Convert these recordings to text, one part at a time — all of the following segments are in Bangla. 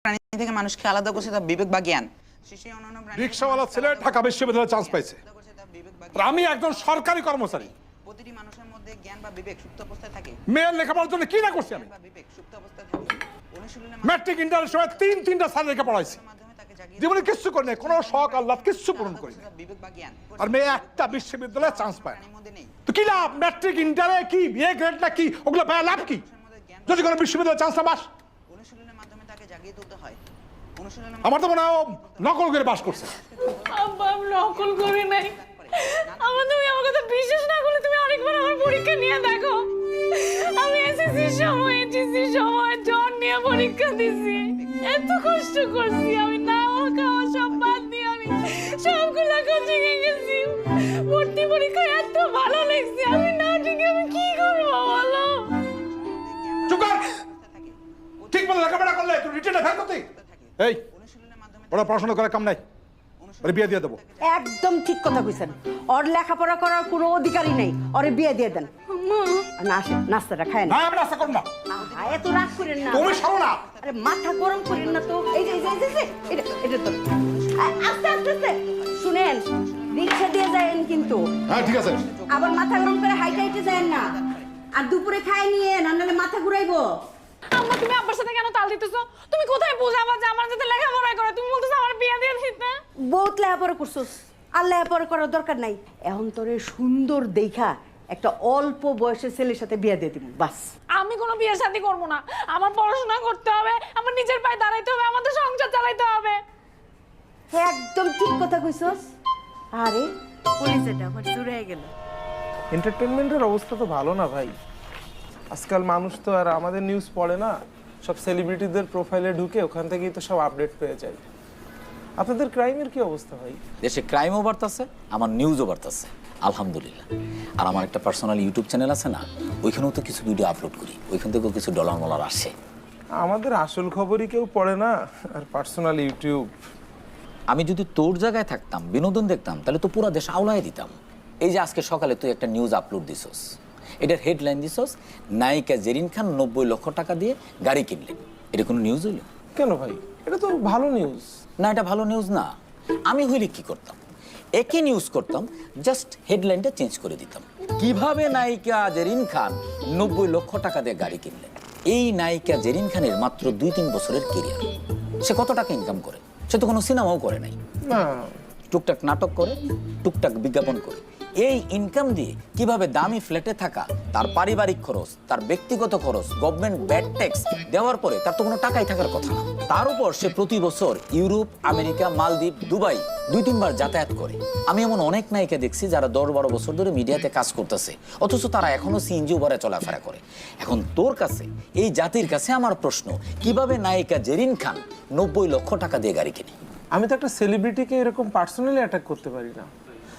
প্রাণী থেকে মানুষকে আলাদা করছে তার বিবেক বা জ্ঞান। রিক্সাওয়ালা ছেলে ঢাকা বিশ্ববিদ্যালয়ে চান্স পাইছে, আর আমি একজন সরকারি কর্মচারী। প্রতিটি মানুষের মধ্যে জ্ঞান বা বিবেক সুপ্ত অবস্থায় থাকে। মেয়ের লেখাপড়ার জন্য কি না করছি আমি। বিবেক সুপ্ত অবস্থায় থাকে। অনুশীলনের ম্যাট্রিক ইন্টারের সময় তিনটা স্যার লেখা পড়াইছি, মাধ্যমে তাকে জাগিয়ে জীবনে কিচ্ছু করি নাই, কোনো শখ আল্লাহ কিচ্ছু পূরণ করি নাই। বিবেক বা জ্ঞান। আর মেয়ে একটা বিশ্ববিদ্যালয়ে চান্স পায় না, প্রাণীর মধ্যে নেই। তো কি লাভ? ম্যাট্রিক ইন্টারে কি বিএ গ্রেড না কি, ওগুলো পায় লাভ কি যদি কোনো বিশ্ববিদ্যালয়ে চান্স না পাস? অনুশীলনের মাধ্যমে তাকে জাগিয়ে তুলতে হয়। অনুশীলনের আমার তো মনে হয় ও নকল করে পাস করছে। আব্বা আমি নকল করি নাই। আমার তুমি আমার কথা বিশ্বাস না করলে তুমি আরেকবার আমার পরীক্ষা নিয়ে দেখো। আমি এসএসসির সময় জ্বর নিয়ে পরীক্ষা দিছি, এত কষ্ট করছি, আমি না খাওয়া সব বাদ দিয়ে আমি সবগুলা কোচিংয়ে গেছি। ভর্তি পরীক্ষা এত ভালো লাগছে, আমি না ঠিক আমি কি করবো বলো? চুপ কর, ঠিক মতো লেখাপড়া করলে তুই রিটেনে ফেল করতে। এই ওরা পড়াশোনা করে কাম নাই, ওরে বিয়ে দিয়ে দেবো। একদম ঠিক কথা কইছেন, ওর লেখাপড়া করার কোনো অধিকারই নেই, ওরে বিয়ে দিয়ে দেন। না আসে নাস্তাটা খায় না। না আমি নাস্তা করব না। এত রাগ করেন না, তুমি সরো না। আরে মাথা গরম করেন না তো। এই যে এটা তো আস্তে আস্তে আস্তে শুনেন, রিক্সা দিয়ে যায়েন কিন্তু। হ্যাঁ ঠিক আছে। আবার মাথা গরম করে হাইটে হাইটে যায়েন না, আর দুপুরে খায় নিয়ে নাহলে মাথা ঘুরাইবো। আম্মা তুমি আব্বার সাথে কেন তাল দিতেছো? তুমি কোথায় বোঝাবা যে আমার সাথে লেখাপড়া করে? তুমি বলতেছো আমার বিয়ে দিয়ে দিতে। বহুত লেখাপড়া করছোস, আর লেখাপড়া করার দরকার নাই। এখন তোরে সুন্দর দেখা একটা অল্প বয়সের ছেলের সাথে বিয়ে দিয়ে দিব, বাস। আমি কোনো বিয়ের শাদী করবো না, আমার পড়াশোনা করতে হবে, আমার নিজের পায়ে দাঁড়াইতে হবে, আমাদের সংসার চালাইতে হবে। একদম ঠিক কথা কইছস। আরে পুলিশটা আমার চুরে গেল। এন্টারটেনমেন্টের অবস্থা তো ভালো না ভাই। আজকাল মানুষ তো আর আমাদের নিউজ পড়ে না, সব সেলিব্রিটিদের প্রোফাইলে ঢুকে ওখান থেকেই তো সব আপডেট পেয়ে যায়। আপনাদের ক্রাইমের কি অবস্থা ভাই? দেশে ক্রাইমও বাড়তেছে, আমার নিউজও বাড়তেছে আলহামদুলিল্লাহ। আর আমার একটা পার্সোনাল ইউটিউব চ্যানেল আছে না, ওইখানেও তো কিছু ভিডিও আপলোড করি, ওইখান থেকেও কিছু ডলার মলার আসে। আমাদের আসল খবরই কেউ পড়ে না, আর পার্সোনাল ইউটিউব। আমি যদি তোর জায়গায় থাকতাম, বিনোদন দেখতাম, তাহলে তো পুরো দেশ আওলায় দিতাম। এই যে আজকে সকালে তুই একটা নিউজ আপলোড দিছস, এটার হেডলাইন দিছস নায়িকা জেরিন খান 90 লক্ষ টাকা দিয়ে গাড়ি কিনলেন। এটা কোনো নিউজ হইল? কেন ভাই, এটা তো ভালো নিউজ। না, এটা ভালো নিউজ না। আমি হইলে কি করতাম, একই নিউজ করতাম, জাস্ট হেডলাইনটা চেঞ্জ করে দিতাম। কিভাবে নায়িকা জেরিন খান 90 লক্ষ টাকা দিয়ে গাড়ি কিনলেন। এই নায়িকা জেরিন খানের মাত্র 2-3 বছরের কেরিয়ার, সে কত টাকা ইনকাম করে? সে তো কোনো সিনেমাও করে নাই, না টুকটাক নাটক করে, টুকটাক বিজ্ঞাপন করে। এই ইনকাম দিয়ে কিভাবে দামি ফ্ল্যাটে থাকা, তার পারিবারিক খরচ, তার ব্যক্তিগত খরচ, গভর্নমেন্ট ব্যাড ট্যাক্স দেওয়ার পরে তার তো কোনো টাকাই থাকার কথা না। তার উপর সে প্রতি বছর ইউরোপ, আমেরিকা, মালদ্বীপ, দুবাই 2-3 বার যাতায়াত করে। আমি এমন অনেক নায়িকা দেখছি যারা 10-12 বছর ধরে মিডিয়াতে কাজ করতেছে, অথচ তারা এখনো সিএনজি উবারে চলাফেরা করে। এখন তোর কাছে, এই জাতির কাছে আমার প্রশ্ন, কিভাবে নায়িকা জেরিন খান 90 লক্ষ টাকা দিয়ে গাড়ি কিনে? আমি তো একটা সেলিব্রিটিকে এরকম পার্সোনালি অ্যাটাক করতে পারি না।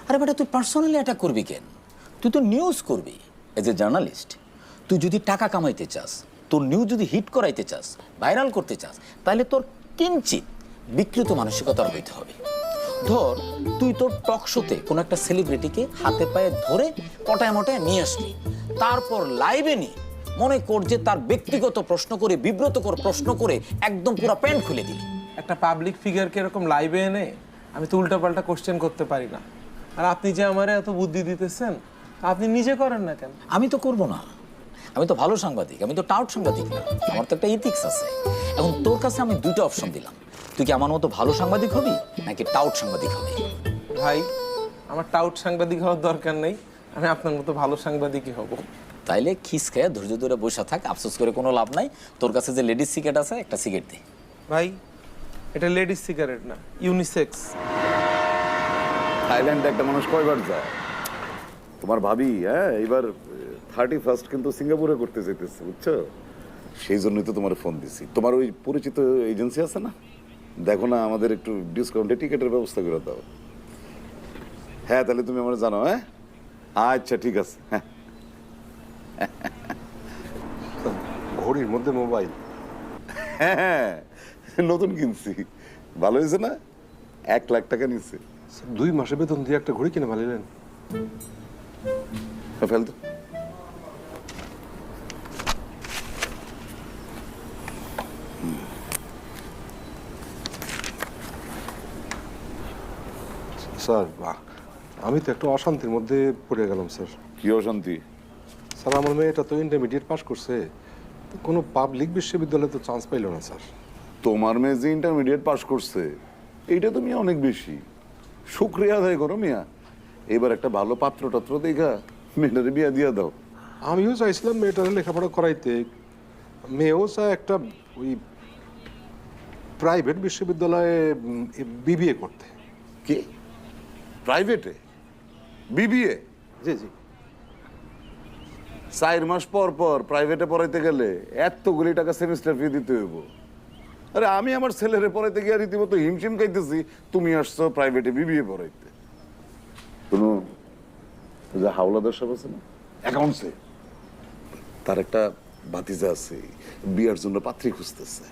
আরে বেটা, তুই পার্সোনালি অ্যাটাক করবি কেন? তুই তো নিউজ করবি এজ এ জার্নালিস্ট। তুই যদি টাকা কামাইতে চাস, তোর নিউজ যদি হিট করাইতে চাস, ভাইরাল করতে চাস, তাহলে তোর কিঞ্চিত বিকৃত মানসিকতার হইতে হবে। ধর, তুই তোর টক শোতে কোনো একটা সেলিব্রিটিকে হাতে পায়ে ধরে পটায় মটায় নিয়ে আসলি, তারপর লাইভে নিয়ে মনে কর যে তার ব্যক্তিগত প্রশ্ন করে, বিব্রতকর প্রশ্ন করে একদম পুরো প্যান্ট খুলে দিলি। একটা পাবলিক ফিগারকে এরকম লাইভে এনে আমি তো উল্টাপাল্টা কোশ্চেন করতে পারি না। আর আপনি যে আমারে এত বুদ্ধি দিতেছেন, আপনি নিজে করেন না কেন? আমি তো করবো না, আমি তো ভালো সাংবাদিক, আমি তো টাউট সাংবাদিক না, আমার তো একটা ইথিক্স আছে। এখন তোর কাছে আমি 2টা অপশন দিলাম, তুই কি আমার মতো ভালো সাংবাদিক হবি নাকি টাউট সাংবাদিক হবি? ভাই, আমার টাউট সাংবাদিক হওয়ার দরকার নেই, আমি আপনার মতো ভালো সাংবাদিকই হব। তাইলে খিস খেয়ে ধৈর্য ধরে বসে থাক, আফসোস করে কোনো লাভ নাই। তোর কাছে যে লেডিস সিগারেট আছে, একটা সিগারেট দে। ভাই, এটা লেডিস সিগারেট না, ইউনিসেক্স। থাইল্যান্ডে একটা মানুষ কয়বার যায়? তোমার ভাবি এবার 31st কিন্তু সিঙ্গাপুরে করতে যেতেছে, বুঝছো? সেই জন্যই তো তোমার ফোন দিছি। তোমার ওই পরিচিত এজেন্সি আছে না, দেখো না আমাদের একটু ডিসকাউন্টে টিকিটের ব্যবস্থা করে দাও। হ্যাঁ, তাহলে তুমি আমার জানো। হ্যাঁ, আচ্ছা ঠিক আছে। হ্যাঁ, ঘড়ির মধ্যে মোবাইল হ্যাঁ, নতুন কিনছি, ভালো হয়েছে না? 1 লাখ টাকা নিচ্ছে। 2 মাসে বেতন দিয়ে একটা ঘড়ি কিনে ভালিলেন। ফেলতো স্যার আমি তো একটু অশান্তির মধ্যে পড়ে গেলাম স্যার। কি অশান্তি? স্যার আমার মেয়েটা তো ইন্টারমিডিয়েট পাস করছে, তো কোনো পাবলিক বিশ্ববিদ্যালয়ে তো চান্স পাইল না স্যার। তোমার মেয়ে যে ইন্টারমিডিয়েট পাস করছে এইটা তো মিয়া অনেক বেশি। শুক্রিয়া আদায় করো মিয়া, এবার একটা ভালো পাত্র টাত্র দেখা মেয়েটারে বিয়া দিয়া দাও। আমিও চাইছিলাম মেয়েটারে লেখাপড়া করাইতে, মেয়েও চায় একটা ওই প্রাইভেট বিশ্ববিদ্যালয়ে বিবিএ করতে। কি প্রাইভেটে বিবিএ? জি জি। 4 মাস পর পর প্রাইভেটে পড়াইতে গেলে এতগুলি টাকা সেমিস্টার ফি দিতে হইব। আরে আমি আমার ছেলেরে পড়াইতে গিয়ে রীতিমতো হিমশিম খাইতেছি, তুমি আসছো প্রাইভেটে বিবিএ পড়াইতে। কোনো যে হাওলাদার সাহেব আছে না অ্যাকাউন্টসে, তার একটা ভাতিজা আছে, বিয়ার জন্য পাত্রী খুঁজতেছে।